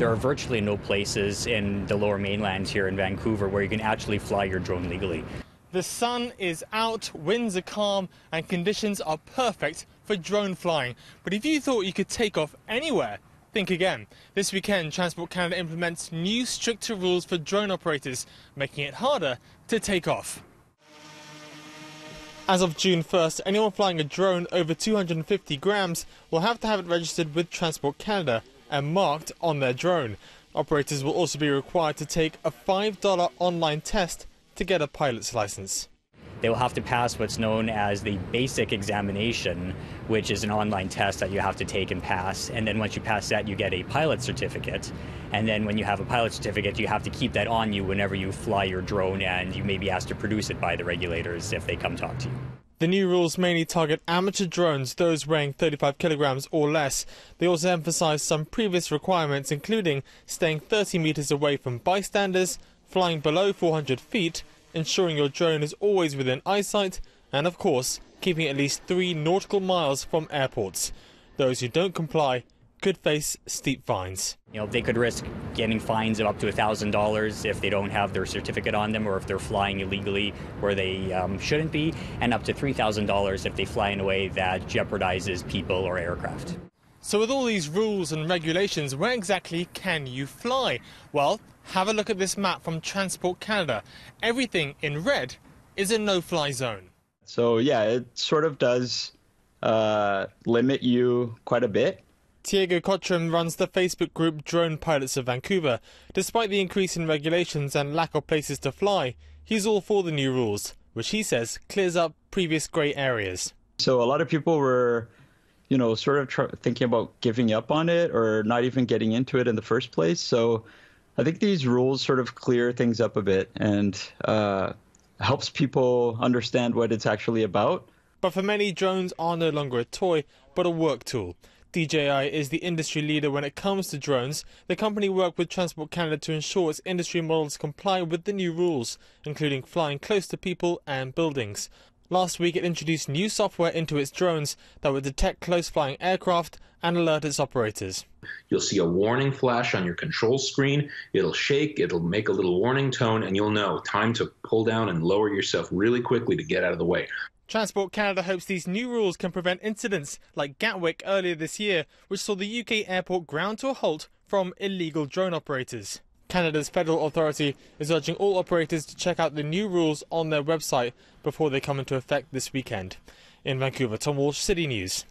There are virtually no places in the lower mainland here in Vancouver where you can actually fly your drone legally. The sun is out, winds are calm, and conditions are perfect for drone flying. But if you thought you could take off anywhere, think again. This weekend, Transport Canada implements new stricter rules for drone operators, making it harder to take off. As of June 1st, anyone flying a drone over 250 grams will have to have it registered with Transport Canada and marked on their drone. Operators will also be required to take a $5 online test to get a pilot's license. They will have to pass what's known as the basic examination, which is an online test that you have to take and pass. And then once you pass that, you get a pilot certificate. And then when you have a pilot certificate, you have to keep that on you whenever you fly your drone, and you may be asked to produce it by the regulators if they come talk to you. The new rules mainly target amateur drones, those weighing 35 kilograms or less. They also emphasize some previous requirements, including staying 30 meters away from bystanders, flying below 400 feet, ensuring your drone is always within eyesight, and of course, keeping at least 3 nautical miles from airports. Those who don't comply could face steep fines. They could risk getting fines of up to $1,000 if they don't have their certificate on them, or if they're flying illegally where they shouldn't be, and up to $3,000 if they fly in a way that jeopardizes people or aircraft. So with all these rules and regulations, where exactly can you fly? Well, have a look at this map from Transport Canada. Everything in red is a no-fly zone. So yeah, it sort of does limit you quite a bit. Diego Cochran runs the Facebook group Drone Pilots of Vancouver. Despite the increase in regulations and lack of places to fly, he's all for the new rules, which he says clears up previous grey areas. So a lot of people were, sort of thinking about giving up on it or not even getting into it in the first place. So I think these rules sort of clear things up a bit and helps people understand what it's actually about. But for many, drones are no longer a toy, but a work tool. DJI is the industry leader when it comes to drones. The company worked with Transport Canada to ensure its industry models comply with the new rules, including flying close to people and buildings. Last week, it introduced new software into its drones that would detect close-flying aircraft and alert its operators. You'll see a warning flash on your control screen. It'll shake, it'll make a little warning tone, and you'll know time to pull down and lower yourself really quickly to get out of the way. Transport Canada hopes these new rules can prevent incidents like Gatwick earlier this year, which saw the UK airport ground to a halt from illegal drone operators. Canada's federal authority is urging all operators to check out the new rules on their website before they come into effect this weekend. In Vancouver, Tom Walsh, City News.